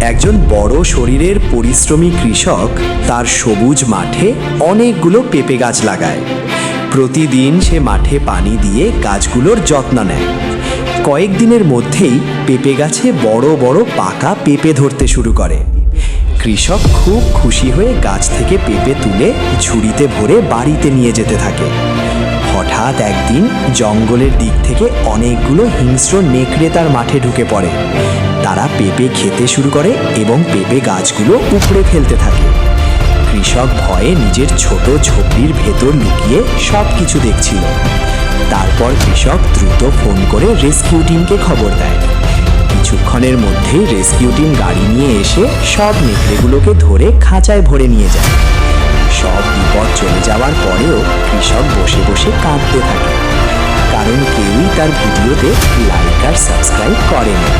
একজন বড় শরীরের পরিশ্রমী কৃষক তার সবুজ মাঠে অনেকগুলো পেঁপে গাছ লাগায়। প্রতিদিন সে মাঠে পানি দিয়ে গাছগুলোর যত্ন নেয়। কয়েকদিনের মধ্যেই পেঁপে গাছে বড় বড় পাকা পেঁপে ধরতে শুরু করে। কৃষক খুব খুশি হয়ে গাছ থেকে পেঁপে তুলে ঝুড়িতে ভরে বাড়িতে নিয়ে যেতে থাকে। হঠাৎ একদিন জঙ্গলের দিক থেকে অনেকগুলো হিংস্র নেকড়ে তার মাঠে ঢুকে পড়ে। তারা পেঁপে খেতে শুরু করে এবং পেঁপে গাছগুলো উপড়ে ফেলতে থাকে। কৃষক ভয়ে নিজের ছোট ঝোপড়ির ভেতর লুকিয়ে সব কিছু দেখছিল। তারপর কৃষক দ্রুত ফোন করে রেস্কিউ টিমকে খবর দেয়। কিছুক্ষণের মধ্যেই রেস্কিউ টিম গাড়ি নিয়ে এসে সব নেকড়েগুলোকে ধরে খাঁচায় ভরে নিয়ে যায়। সব বিপদ চলে যাওয়ার পরেও কৃষক বসে বসে কাঁদতে থাকে, কারণ কেউই তার ভিডিওতে লাইক আর সাবস্ক্রাইব করেনি।